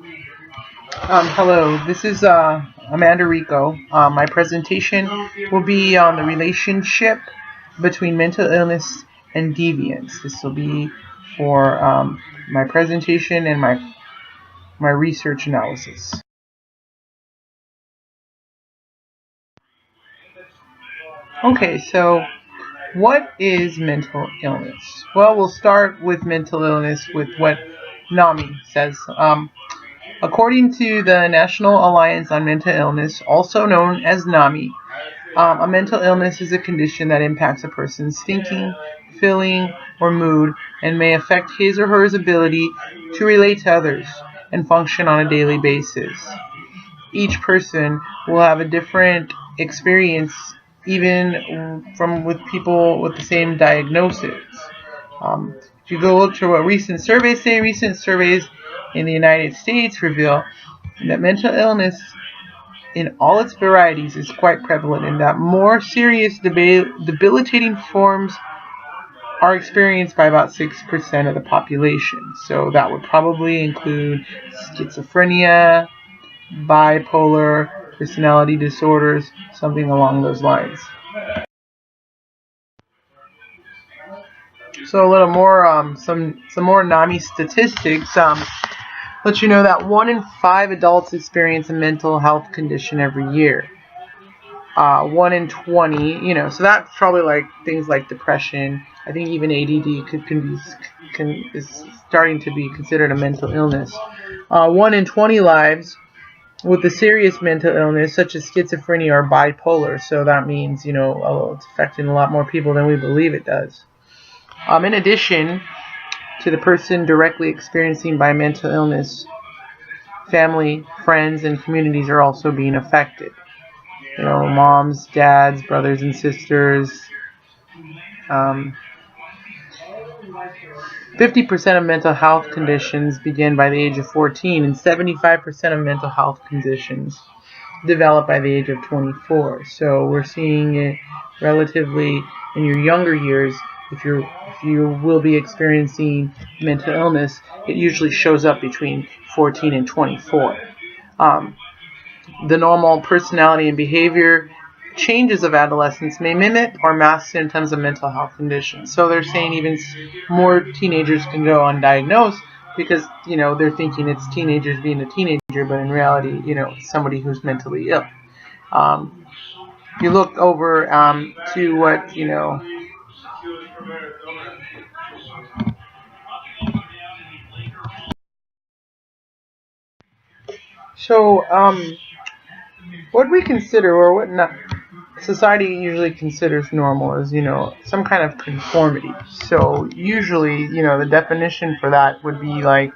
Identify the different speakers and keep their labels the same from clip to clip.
Speaker 1: Hello, this is Amanda Rico. My presentation will be on the relationship between mental illness and deviance. This will be for my presentation and my research analysis. Okay, so what is mental illness? Well, we'll start with mental illness with what NAMI says. According to the National Alliance on Mental Illness, also known as NAMI, a mental illness is a condition that impacts a person's thinking, feeling, or mood and may affect his or her ability to relate to others and function on a daily basis. Each person will have a different experience, even from with people with the same diagnosis. If you go look to what recent surveys say, recent surveys in the United States reveal that mental illness in all its varieties is quite prevalent, and that more serious debilitating forms are experienced by about 6% of the population. So that would probably include schizophrenia, bipolar, personality disorders, something along those lines. So a little more, some more NAMI statistics. Let you know that 1 in 5 adults experience a mental health condition every year. 1 in 20, so that's probably like things like depression. I think even ADD is starting to be considered a mental illness. 1 in 20 lives with a serious mental illness such as schizophrenia or bipolar. So that means, it's affecting a lot more people than we believe it does. In addition to the person directly experiencing by mental illness, family, friends, and communities are also being affected. Moms, dads, brothers and sisters. 50% of mental health conditions begin by the age of 14, and 75% of mental health conditions develop by the age of 24. So we're seeing it relatively in your younger years. If you will be experiencing mental illness, it usually shows up between 14 and 24. The normal personality and behavior changes of adolescence may mimic or mask symptoms of mental health conditions. So they're saying even more teenagers can go undiagnosed because, they're thinking it's teenagers being a teenager, but in reality, it's somebody who's mentally ill. If you look over to what, so what we consider or what not society usually considers normal is, some kind of conformity. So usually, the definition for that would be like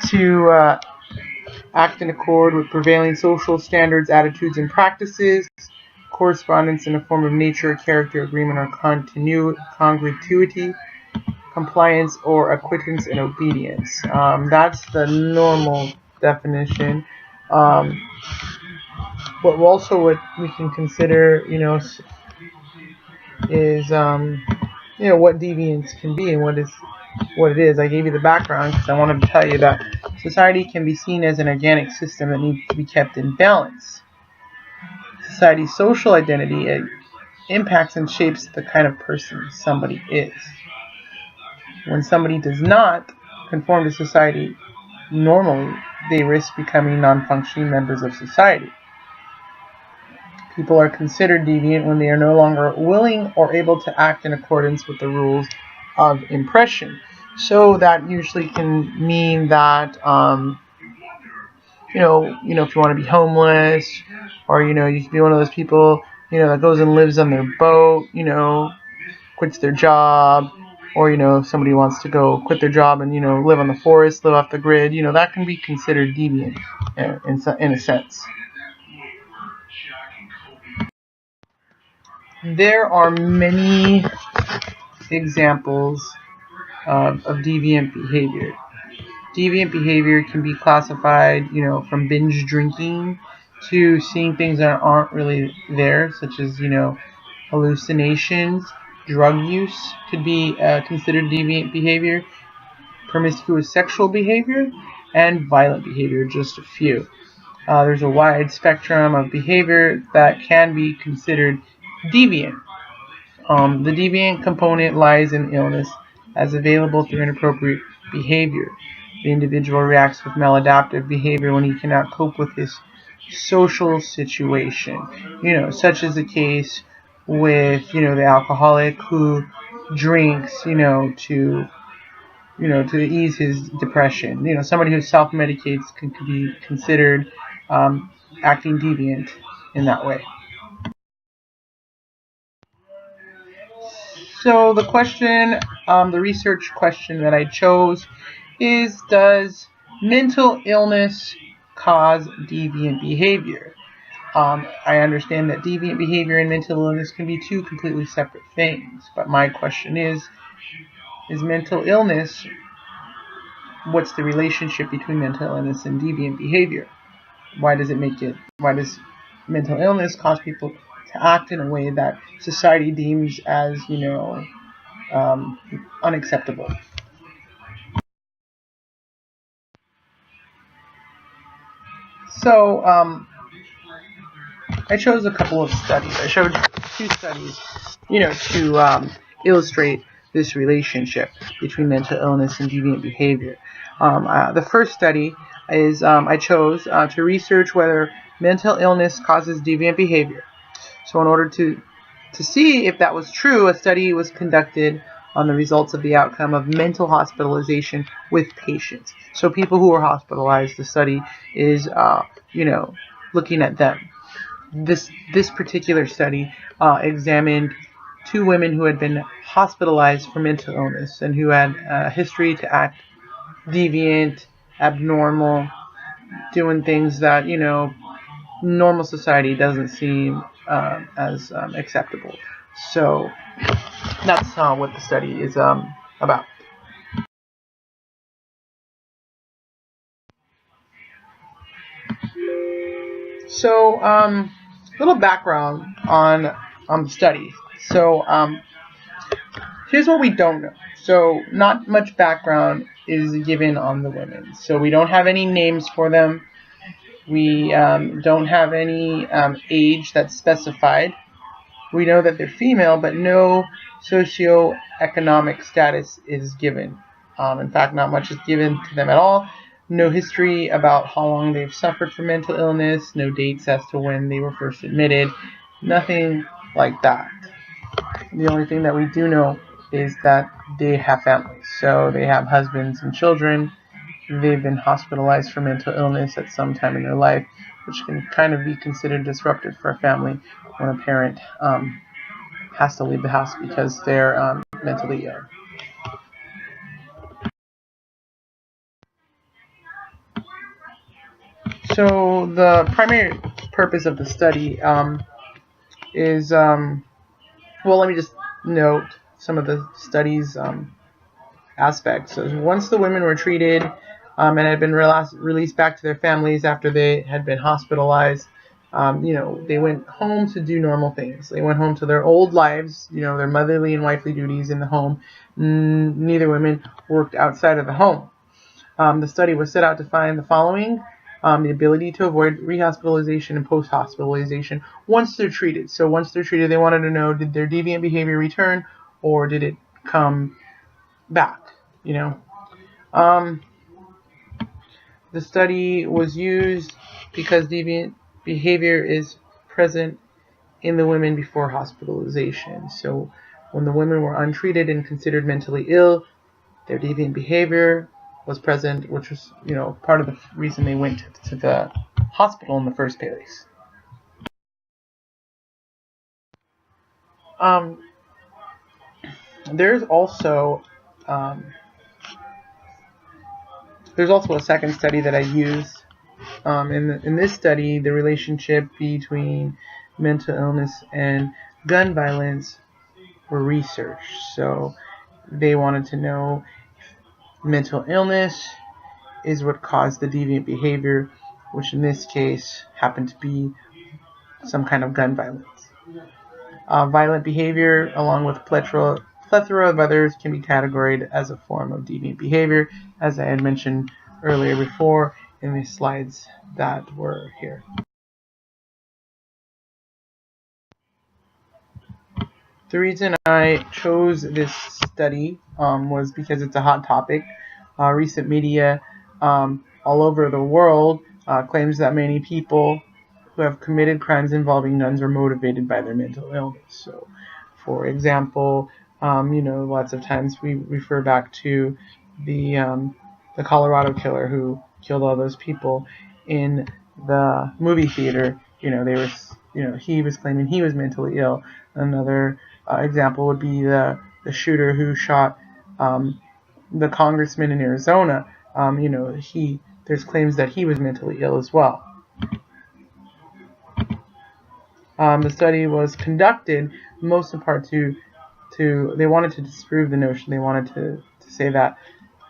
Speaker 1: to act in accord with prevailing social standards, attitudes, and practices, correspondence in a form of nature, character, agreement, or congruity, compliance, or acquittance and obedience. That's the normal definition. But also what we can consider, is what deviance can be and what it is. I gave you the background because I wanted to tell you that society can be seen as an organic system that needs to be kept in balance. Society's social identity, it impacts and shapes the kind of person somebody is. When somebody does not conform to society normally, they risk becoming non-functioning members of society. People are considered deviant when they are no longer willing or able to act in accordance with the rules of impression. So that usually can mean that, if you want to be homeless, or you can be one of those people, that goes and lives on their boat, quits their job, or if somebody wants to go quit their job and live on the forest, live off the grid, that can be considered deviant in a sense. There are many examples of deviant behavior. Deviant behavior can be classified, from binge drinking to seeing things that aren't really there, such as, hallucinations. Drug use could be considered deviant behavior. promiscuous sexual behavior, and violent behavior, just a few. There's a wide spectrum of behavior that can be considered deviant. The deviant component lies in illness as available through inappropriate behavior. The individual reacts with maladaptive behavior when he cannot cope with his social situation. Such as the case with, the alcoholic who drinks, to ease his depression. Somebody who self-medicates can be considered acting deviant in that way. So the question, the research question that I chose is, does mental illness cause deviant behavior? I understand that deviant behavior and mental illness can be two completely separate things, but my question is mental illness, what's the relationship between mental illness and deviant behavior? Why does mental illness cause people to act in a way that society deems as, unacceptable? So, I chose a couple of studies. I showed two studies, to illustrate this relationship between mental illness and deviant behavior. The first study is I chose to research whether mental illness causes deviant behavior. So in order to see if that was true, a study was conducted on the results of the outcome of mental hospitalization with patients. So people who were hospitalized, the study is, looking at them. This particular study examined two women who had been hospitalized for mental illness and who had a history to act deviant, abnormal, doing things that, normal society doesn't seem as acceptable. So that's what the study is about. So, little background on the study. So, here's what we don't know. So, not much background is given on the women. So, we don't have any names for them. We don't have any age that's specified. We know that they're female, but no socioeconomic status is given. In fact, not much is given to them at all. No history about how long they've suffered from mental illness. No dates as to when they were first admitted. Nothing like that. The only thing that we do know is that they have families. So they have husbands and children. They've been hospitalized for mental illness at some time in their life, which can kind of be considered disruptive for a family when a parent has to leave the house because they're mentally ill. So the primary purpose of the study is, well, let me just note some of the study's aspects. So once the women were treated and had been released back to their families after they had been hospitalized, they went home to do normal things. They went home to their old lives, their motherly and wifely duties in the home. Neither women worked outside of the home. The study was set out to find the following: the ability to avoid rehospitalization and post-hospitalization once they're treated. So once they're treated, they wanted to know, did their deviant behavior return or did it come back? The study was used because deviant behavior is present in the women before hospitalization. So when the women were untreated and considered mentally ill, their deviant behavior was present, which was, part of the reason they went to the hospital in the first place. There's also a second study that I used. In this study, the relationship between mental illness and gun violence were researched. So they wanted to know if mental illness is what caused the deviant behavior, which in this case happened to be some kind of gun violence. Violent behavior, along with plethora of others can be categorized as a form of deviant behavior, as I had mentioned earlier before in the slides that were here. The reason I chose this study was because it's a hot topic. Recent media all over the world claims that many people who have committed crimes involving guns are motivated by their mental illness. So, for example, lots of times we refer back to the Colorado killer who killed all those people in the movie theater. He was claiming he was mentally ill. Another example would be the shooter who shot the congressman in Arizona. There's claims that he was mentally ill as well. The study was conducted most in part to they wanted to disprove the notion. They wanted to say that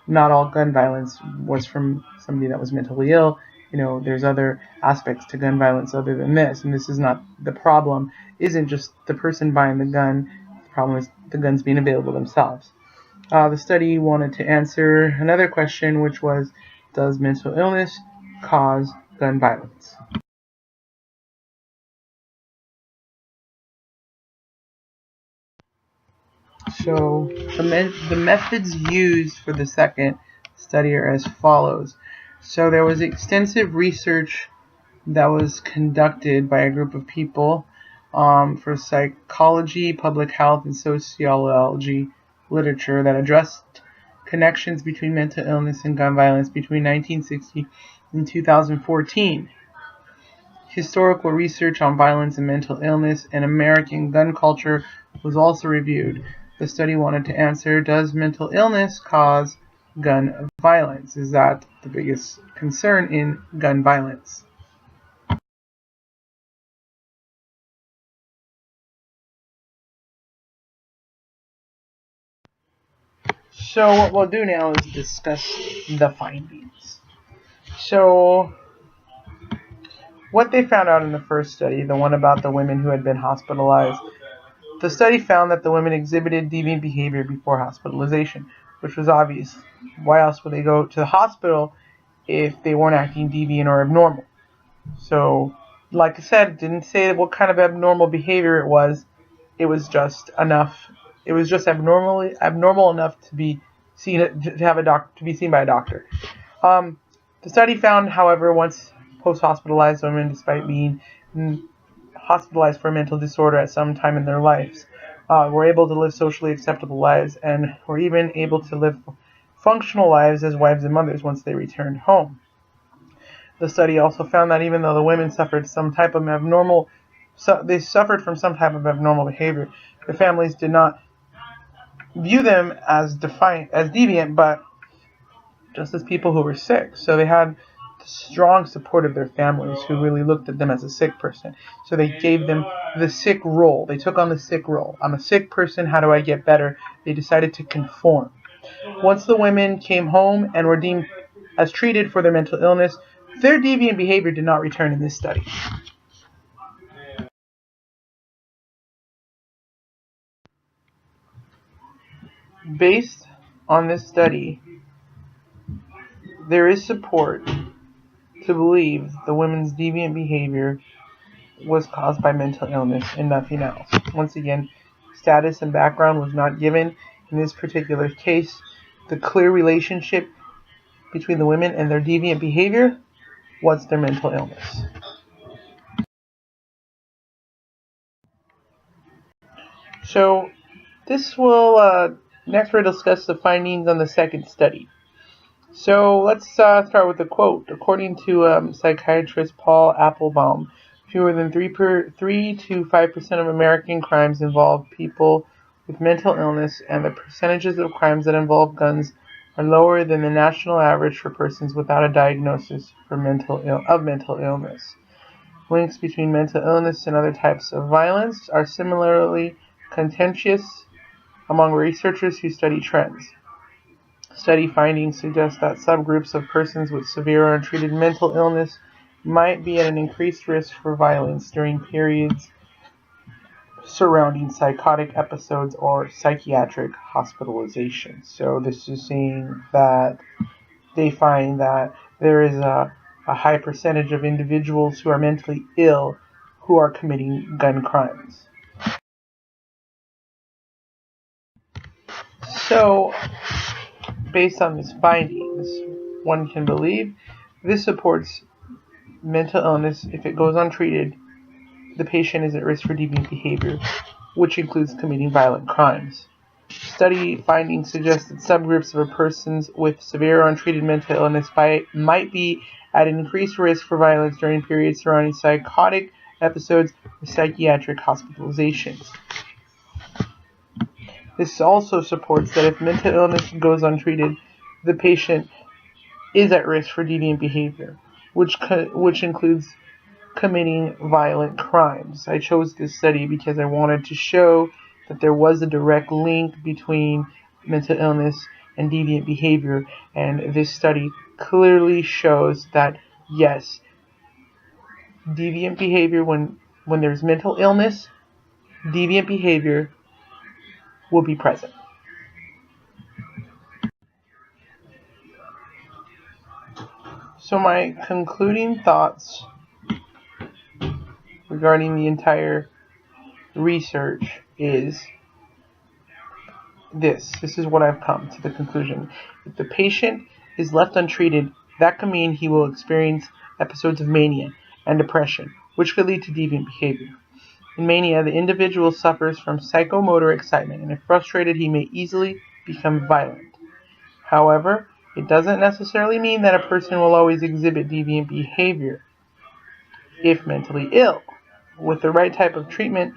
Speaker 1: not all gun violence was from somebody that was mentally ill. There's other aspects to gun violence other than this, and this is not the problem. Isn't just the person buying the gun. The problem is the guns being available themselves. The study wanted to answer another question, which was, does mental illness cause gun violence? So the methods used for the second study are as follows. So there was extensive research that was conducted by a group of people for psychology, public health, and sociology literature that addressed connections between mental illness and gun violence between 1960 and 2014. Historical research on violence and mental illness and American gun culture was also reviewed. The study wanted to answer, does mental illness cause gun violence? Is that the biggest concern in gun violence? So what we'll do now is discuss the findings. So what they found out in the first study, the one about the women who had been hospitalized, the study found that the women exhibited deviant behavior before hospitalization, which was obvious. Why else would they go to the hospital if they weren't acting deviant or abnormal? So, like I said, it didn't say what kind of abnormal behavior it was. It was just enough. It was just abnormal enough to be seen to be seen by a doctor. The study found, however, once post-hospitalized women, despite being hospitalized for a mental disorder at some time in their lives, were able to live socially acceptable lives and were even able to live functional lives as wives and mothers once they returned home. The study also found that even though the women suffered from some type of abnormal behavior, the families did not view them as deviant, but just as people who were sick. So they had the strong support of their families who really looked at them as a sick person. So they gave them the sick role. They took on the sick role. I'm a sick person. How do I get better? They decided to conform. Once the women came home and were deemed as treated for their mental illness, their deviant behavior did not return in this study. Based on this study, there is support to believe the women's deviant behavior was caused by mental illness and nothing else. Once again, status and background was not given. In this particular case, the clear relationship between the women and their deviant behavior was their mental illness. So this will next we'll discuss the findings on the second study. So let's start with a quote. According to psychiatrist Paul Applebaum, fewer than 3 to 5% of American crimes involve people with mental illness, and the percentages of crimes that involve guns are lower than the national average for persons without a diagnosis of mental illness. Links between mental illness and other types of violence are similarly contentious among researchers who study trends. Study findings suggest that subgroups of persons with severe or untreated mental illness might be at an increased risk for violence during periods surrounding psychotic episodes or psychiatric hospitalization. So this is saying that they find that there is a high percentage of individuals who are mentally ill who are committing gun crimes. So, based on these findings, one can believe this supports mental illness. If it goes untreated, the patient is at risk for deviant behavior, which includes committing violent crimes. Study findings suggest that subgroups of persons with severe or untreated mental illness might be at increased risk for violence during periods surrounding psychotic episodes or psychiatric hospitalizations. This also supports that if mental illness goes untreated, the patient is at risk for deviant behavior, which includes committing violent crimes. I chose this study because I wanted to show that there was a direct link between mental illness and deviant behavior, and this study clearly shows that yes, deviant behavior, when there's mental illness, deviant behavior will be present. So my concluding thoughts regarding the entire research is this is what I've come to the conclusion. If the patient is left untreated, that can mean he will experience episodes of mania and depression, which could lead to deviant behavior. In mania, the individual suffers from psychomotor excitement, and if frustrated, he may easily become violent. However, it doesn't necessarily mean that a person will always exhibit deviant behavior if mentally ill. With the right type of treatment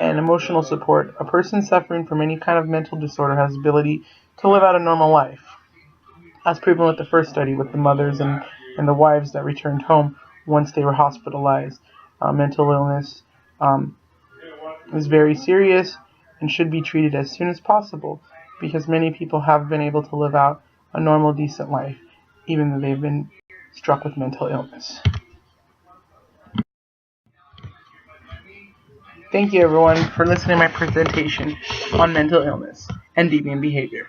Speaker 1: and emotional support, a person suffering from any kind of mental disorder has the ability to live out a normal life. As proven with the first study with the mothers and the wives that returned home once they were hospitalized. Mental illness is very serious and should be treated as soon as possible because many people have been able to live out a normal, decent life even though they've been struck with mental illness. Thank you everyone for listening to my presentation on mental illness and deviant behavior.